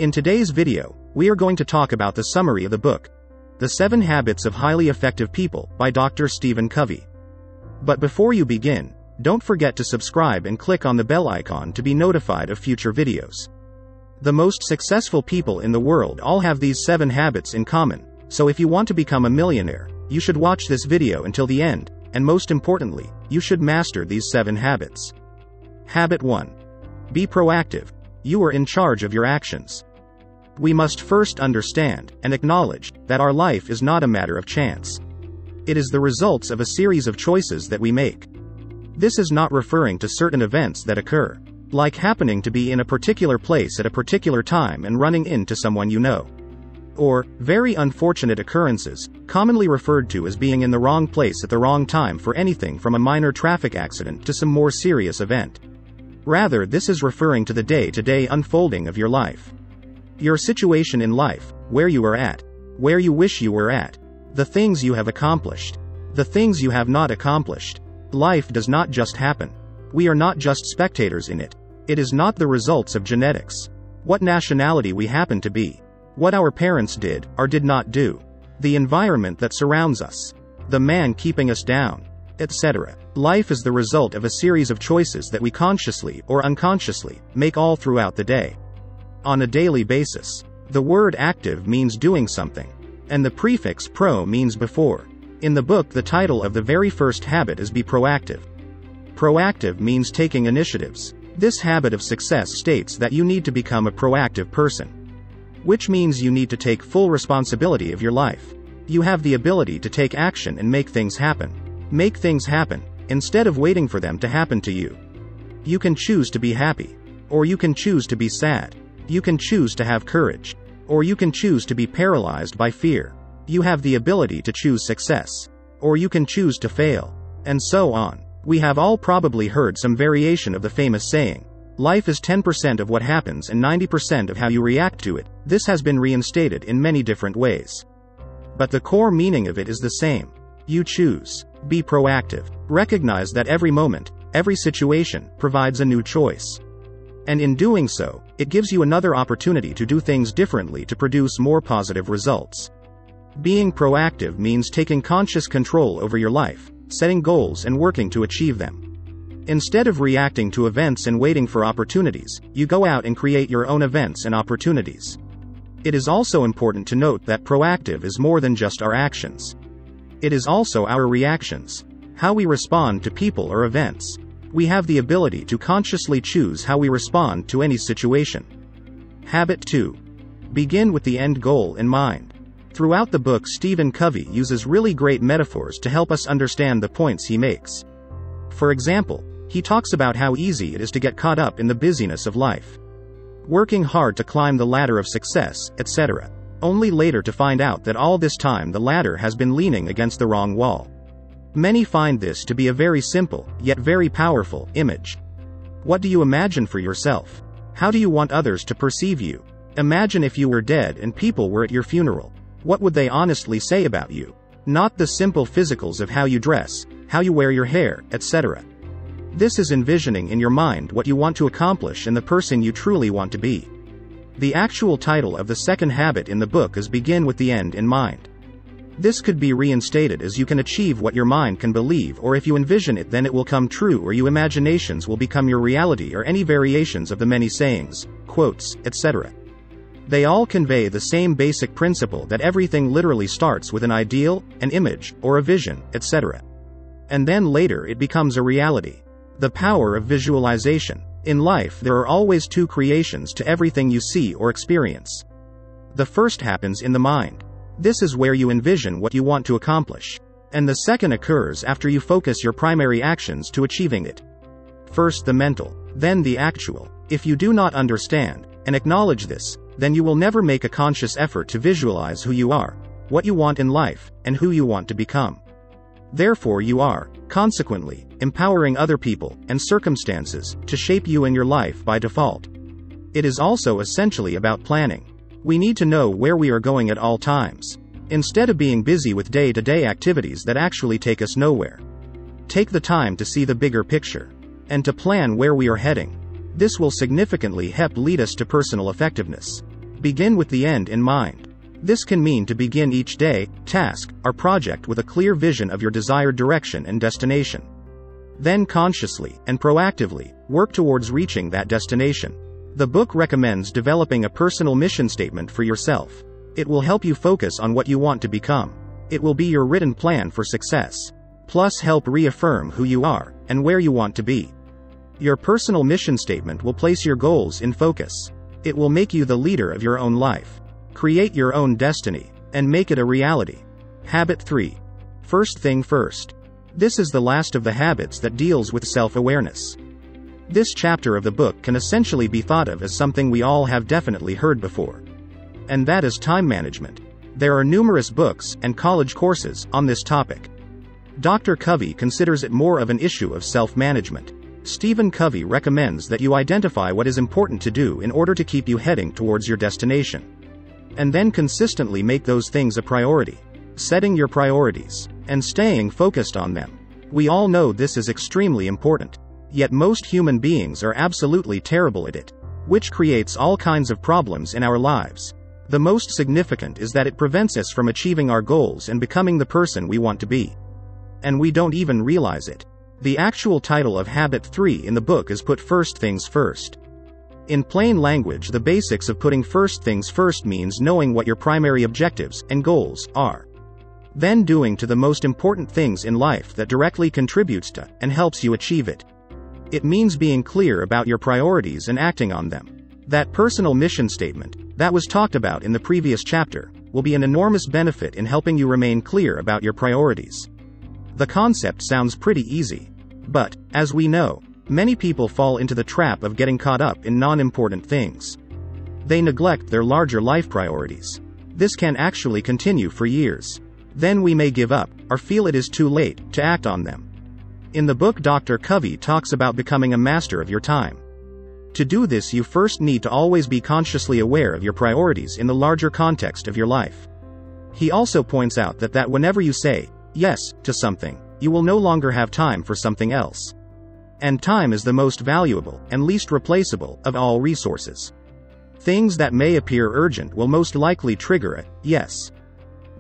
In today's video, we are going to talk about the summary of the book, The 7 Habits of Highly Effective People by Dr. Stephen Covey. But before you begin, don't forget to subscribe and click on the bell icon to be notified of future videos. The most successful people in the world all have these 7 habits in common, so if you want to become a millionaire, you should watch this video until the end, and most importantly, you should master these 7 habits. Habit 1. Be proactive. You are in charge of your actions. We must first understand and acknowledge that our life is not a matter of chance. It is the results of a series of choices that we make. This is not referring to certain events that occur, like happening to be in a particular place at a particular time and running into someone you know. Or, very unfortunate occurrences, commonly referred to as being in the wrong place at the wrong time for anything from a minor traffic accident to some more serious event. Rather, this is referring to the day-to-day unfolding of your life. Your situation in life, where you are at, where you wish you were at, the things you have accomplished, the things you have not accomplished. Life does not just happen. We are not just spectators in it. It is not the results of genetics, what nationality we happen to be, what our parents did or did not do, the environment that surrounds us, the man keeping us down, etc. Life is the result of a series of choices that we consciously or unconsciously make all throughout the day. On a daily basis. The word active means doing something, and the prefix pro means before. In the book, the title of the very first habit is Be Proactive. Proactive means taking initiatives. This habit of success states that you need to become a proactive person, which means you need to take full responsibility of your life. You have the ability to take action and make things happen. Make things happen, instead of waiting for them to happen to you. You can choose to be happy, or you can choose to be sad. You can choose to have courage, or you can choose to be paralyzed by fear. You have the ability to choose success, or you can choose to fail, and so on. We have all probably heard some variation of the famous saying, life is 10% of what happens and 90% of how you react to it. This has been reinstated in many different ways, but the core meaning of it is the same. You choose. Be proactive. Recognize that every moment, every situation, provides a new choice. And in doing so, it gives you another opportunity to do things differently to produce more positive results. Being proactive means taking conscious control over your life, setting goals and working to achieve them. Instead of reacting to events and waiting for opportunities, you go out and create your own events and opportunities. It is also important to note that proactive is more than just our actions. It is also our reactions, how we respond to people or events. We have the ability to consciously choose how we respond to any situation. Habit 2. Begin with the end goal in mind. Throughout the book, Stephen Covey uses really great metaphors to help us understand the points he makes. For example, he talks about how easy it is to get caught up in the busyness of life, working hard to climb the ladder of success, etc., only later to find out that all this time the ladder has been leaning against the wrong wall. Many find this to be a very simple, yet very powerful, image. What do you imagine for yourself? How do you want others to perceive you? Imagine if you were dead and people were at your funeral. What would they honestly say about you? Not the simple physicals of how you dress, how you wear your hair, etc. This is envisioning in your mind what you want to accomplish and the person you truly want to be. The actual title of the second habit in the book is Begin with the End in Mind. This could be reinstated as you can achieve what your mind can believe, or if you envision it then it will come true, or your imaginations will become your reality, or any variations of the many sayings, quotes, etc. They all convey the same basic principle that everything literally starts with an ideal, an image, or a vision, etc. And then later it becomes a reality. The power of visualization. In life there are always 2 creations to everything you see or experience. The first happens in the mind. This is where you envision what you want to accomplish. And the second occurs after you focus your primary actions to achieving it. First the mental, then the actual. If you do not understand and acknowledge this, then you will never make a conscious effort to visualize who you are, what you want in life, and who you want to become. Therefore you are, consequently, empowering other people and circumstances to shape you and your life by default. It is also essentially about planning. We need to know where we are going at all times, instead of being busy with day-to-day activities that actually take us nowhere. Take the time to see the bigger picture, and to plan where we are heading. This will significantly help lead us to personal effectiveness. Begin with the end in mind. This can mean to begin each day, task, or project with a clear vision of your desired direction and destination. Then consciously and proactively work towards reaching that destination. The book recommends developing a personal mission statement for yourself. It will help you focus on what you want to become. It will be your written plan for success. Plus help reaffirm who you are and where you want to be. Your personal mission statement will place your goals in focus. It will make you the leader of your own life. Create your own destiny and make it a reality. Habit 3. First thing first. This is the last of the habits that deals with self-awareness. This chapter of the book can essentially be thought of as something we all have definitely heard before. And that is time management. There are numerous books and college courses on this topic. Dr. Covey considers it more of an issue of self-management. Stephen Covey recommends that you identify what is important to do in order to keep you heading towards your destination. And then consistently make those things a priority. Setting your priorities and staying focused on them. We all know this is extremely important. Yet most human beings are absolutely terrible at it, which creates all kinds of problems in our lives. The most significant is that it prevents us from achieving our goals and becoming the person we want to be. And we don't even realize it. The actual title of Habit 3 in the book is Put First Things First. In plain language, the basics of putting first things first means knowing what your primary objectives and goals are. Then doing to the most important things in life that directly contributes to and helps you achieve it. It means being clear about your priorities and acting on them. That personal mission statement, that was talked about in the previous chapter, will be an enormous benefit in helping you remain clear about your priorities. The concept sounds pretty easy. But, as we know, many people fall into the trap of getting caught up in non-important things. They neglect their larger life priorities. This can actually continue for years. Then we may give up, or feel it is too late to act on them. In the book, Dr. Covey talks about becoming a master of your time. To do this, you first need to always be consciously aware of your priorities in the larger context of your life. He also points out that whenever you say yes to something, you will no longer have time for something else. And time is the most valuable and least replaceable of all resources. Things that may appear urgent will most likely trigger a yes.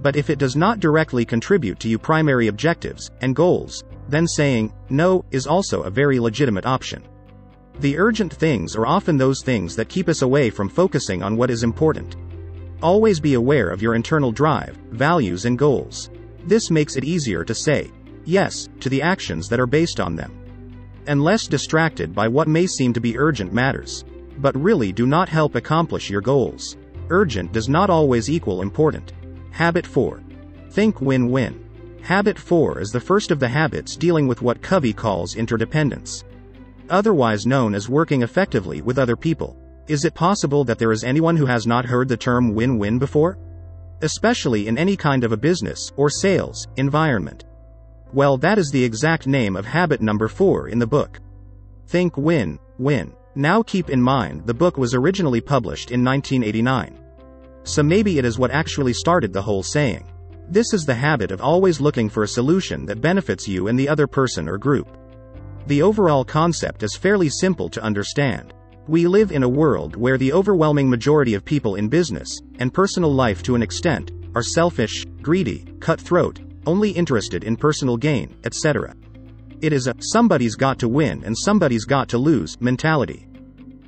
But if it does not directly contribute to your primary objectives and goals, then saying no is also a very legitimate option. The urgent things are often those things that keep us away from focusing on what is important. Always be aware of your internal drive, values, and goals. This makes it easier to say yes to the actions that are based on them. And less distracted by what may seem to be urgent matters, but really do not help accomplish your goals. Urgent does not always equal important. Habit 4. Think win-win. Habit 4 is the first of the habits dealing with what Covey calls interdependence. Otherwise known as working effectively with other people. Is it possible that there is anyone who has not heard the term win-win before? Especially in any kind of a business or sales environment. Well, that is the exact name of habit number 4 in the book. Think win-win. Now keep in mind the book was originally published in 1989. So maybe it is what actually started the whole saying. This is the habit of always looking for a solution that benefits you and the other person or group. The overall concept is fairly simple to understand. We live in a world where the overwhelming majority of people in business, and personal life to an extent, are selfish, greedy, cutthroat, only interested in personal gain, etc. It is a somebody's got to win and somebody's got to lose mentality.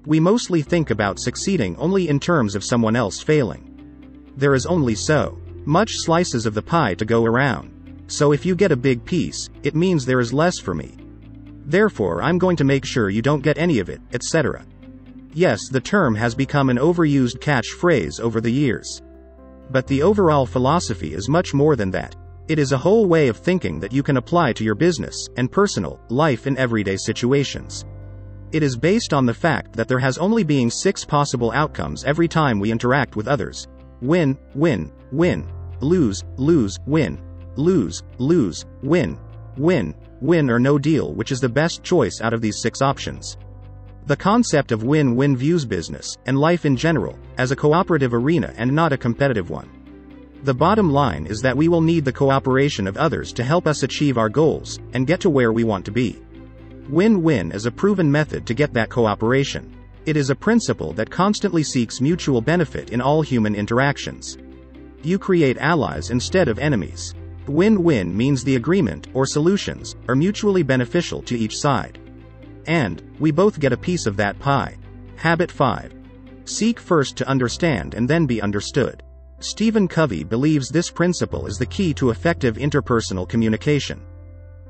We mostly think about succeeding only in terms of someone else failing. There is only so much slices of the pie to go around. So if you get a big piece, it means there is less for me. Therefore, I'm going to make sure you don't get any of it, etc. Yes, the term has become an overused catchphrase over the years. But the overall philosophy is much more than that. It is a whole way of thinking that you can apply to your business and personal life in everyday situations. It is based on the fact that there has only been 6 possible outcomes every time we interact with others. Win, win, win. Lose, lose, win. Lose, lose, win. Win, win or no deal, which is the best choice out of these 6 options. The concept of win-win views business, and life in general, as a cooperative arena and not a competitive one. The bottom line is that we will need the cooperation of others to help us achieve our goals, and get to where we want to be. Win-win is a proven method to get that cooperation. It is a principle that constantly seeks mutual benefit in all human interactions. You create allies instead of enemies. Win-win means the agreement, or solutions, are mutually beneficial to each side. And we both get a piece of that pie. Habit 5. Seek first to understand and then be understood. Stephen Covey believes this principle is the key to effective interpersonal communication.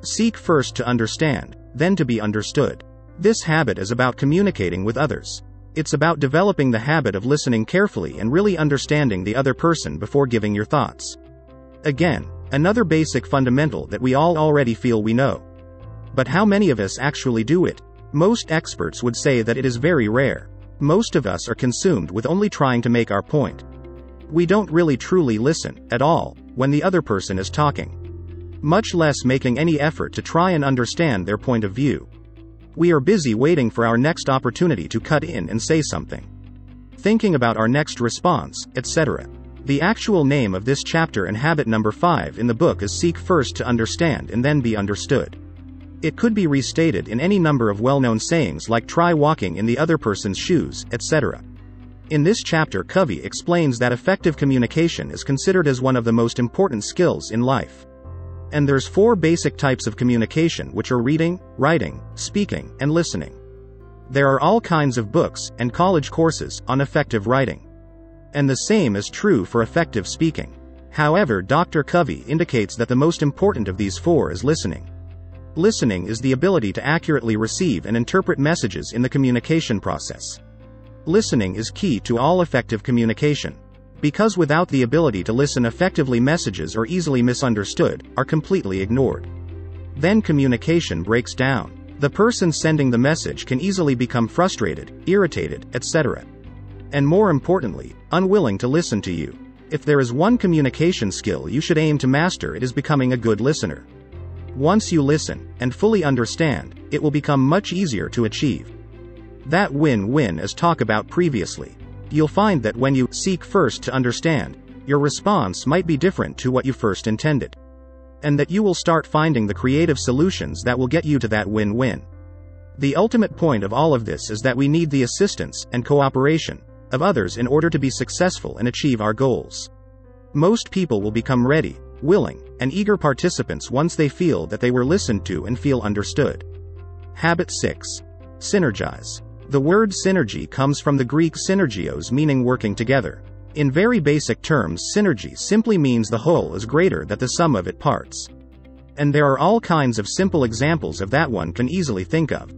Seek first to understand, then to be understood. This habit is about communicating with others. It's about developing the habit of listening carefully and really understanding the other person before giving your thoughts. Again, another basic fundamental that we all already feel we know. But how many of us actually do it? Most experts would say that it is very rare. Most of us are consumed with only trying to make our point. We don't really truly listen, at all, when the other person is talking. Much less making any effort to try and understand their point of view. We are busy waiting for our next opportunity to cut in and say something. Thinking about our next response, etc. The actual name of this chapter and habit number 5 in the book is Seek First to Understand and Then Be Understood. It could be restated in any number of well-known sayings like try walking in the other person's shoes, etc. In this chapter, Covey explains that effective communication is considered as one of the most important skills in life. And there's 4 basic types of communication, which are reading, writing, speaking, and listening. There are all kinds of books and college courses on effective writing. And the same is true for effective speaking. However, Dr. Covey indicates that the most important of these 4 is listening. Listening is the ability to accurately receive and interpret messages in the communication process. Listening is key to all effective communication. Because without the ability to listen effectively, messages are easily misunderstood, are completely ignored. Then communication breaks down. The person sending the message can easily become frustrated, irritated, etc. And more importantly, unwilling to listen to you. If there is one communication skill you should aim to master, it is becoming a good listener. Once you listen and fully understand, it will become much easier to achieve that win-win as talked about previously. You'll find that when you seek first to understand, your response might be different to what you first intended. And that you will start finding the creative solutions that will get you to that win-win. The ultimate point of all of this is that we need the assistance and cooperation of others in order to be successful and achieve our goals. Most people will become ready, willing, and eager participants once they feel that they were listened to and feel understood. Habit 6. Synergize. The word synergy comes from the Greek synergios, meaning working together. In very basic terms, synergy simply means the whole is greater than the sum of its parts. And there are all kinds of simple examples of that one can easily think of.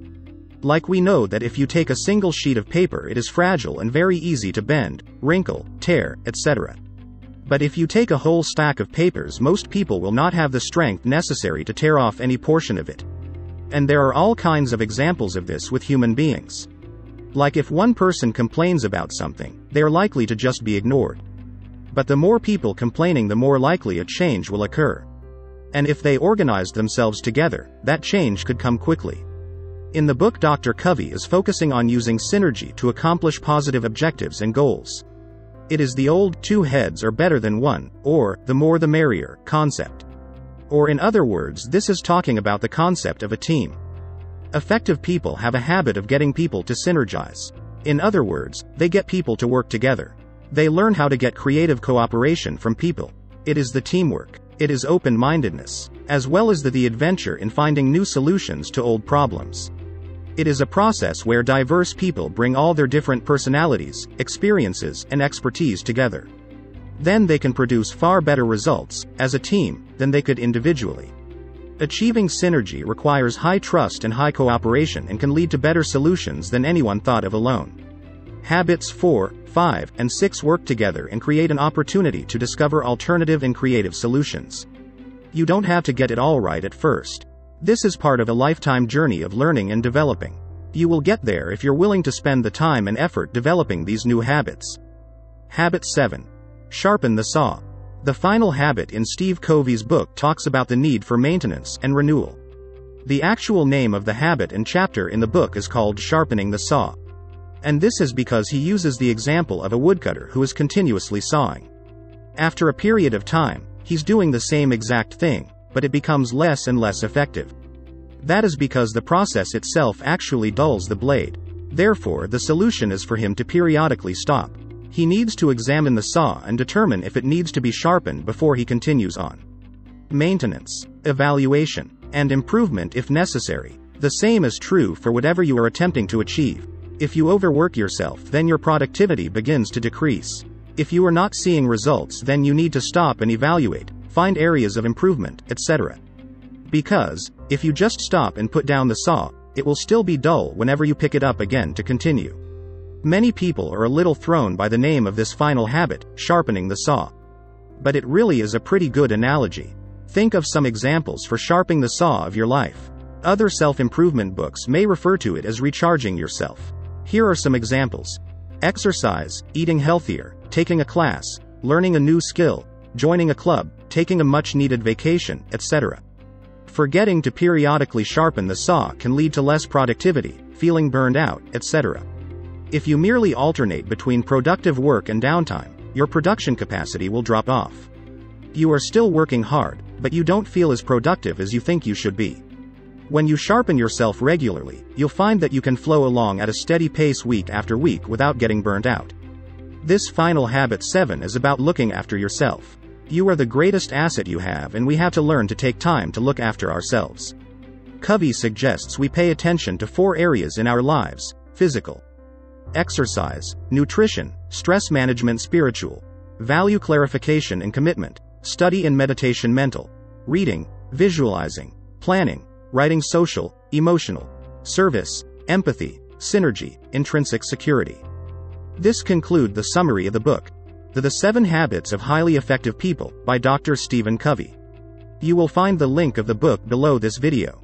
Like we know that if you take a single sheet of paper, it is fragile and very easy to bend, wrinkle, tear, etc. But if you take a whole stack of papers, most people will not have the strength necessary to tear off any portion of it. And there are all kinds of examples of this with human beings. Like if one person complains about something, they are likely to just be ignored. But the more people complaining, the more likely a change will occur. And if they organized themselves together, that change could come quickly. In the book, Dr. Covey is focusing on using synergy to accomplish positive objectives and goals. It is the old 2 heads are better than 1, or the more the merrier concept. Or in other words, this is talking about the concept of a team. Effective people have a habit of getting people to synergize. In other words, they get people to work together. They learn how to get creative cooperation from people. It is the teamwork. It is open-mindedness, as well as the adventure in finding new solutions to old problems. It is a process where diverse people bring all their different personalities, experiences, and expertise together. Then they can produce far better results, as a team, than they could individually. Achieving synergy requires high trust and high cooperation and can lead to better solutions than anyone thought of alone. Habits 4, 5, and 6 work together and create an opportunity to discover alternative and creative solutions. You don't have to get it all right at first. This is part of a lifetime journey of learning and developing. You will get there if you're willing to spend the time and effort developing these new habits. Habit 7. Sharpen the saw. The final habit in Steve Covey's book talks about the need for maintenance and renewal. The actual name of the habit and chapter in the book is called Sharpening the Saw. And this is because he uses the example of a woodcutter who is continuously sawing. After a period of time, he's doing the same exact thing, but it becomes less and less effective. That is because the process itself actually dulls the blade. Therefore, the solution is for him to periodically stop. He needs to examine the saw and determine if it needs to be sharpened before he continues on. Maintenance, evaluation, and improvement if necessary. The same is true for whatever you are attempting to achieve. If you overwork yourself, then your productivity begins to decrease. If you are not seeing results, then you need to stop and evaluate, find areas of improvement, etc. Because, if you just stop and put down the saw, it will still be dull whenever you pick it up again to continue. Many people are a little thrown by the name of this final habit, sharpening the saw. But it really is a pretty good analogy. Think of some examples for sharpening the saw of your life. Other self-improvement books may refer to it as recharging yourself. Here are some examples. Exercise, eating healthier, taking a class, learning a new skill, joining a club, taking a much-needed vacation, etc. Forgetting to periodically sharpen the saw can lead to less productivity, feeling burned out, etc. If you merely alternate between productive work and downtime, your production capacity will drop off. You are still working hard, but you don't feel as productive as you think you should be. When you sharpen yourself regularly, you'll find that you can flow along at a steady pace week after week without getting burnt out. This final habit 7 is about looking after yourself. You are the greatest asset you have, and we have to learn to take time to look after ourselves. Covey suggests we pay attention to 4 areas in our lives: physical, exercise, nutrition, stress management, spiritual, value clarification and commitment, study and meditation, mental, reading, visualizing, planning, writing, social, emotional, service, empathy, synergy, intrinsic security. This concludes the summary of the book, The 7 Habits of Highly Effective People, by Dr. Stephen Covey. You will find the link of the book below this video.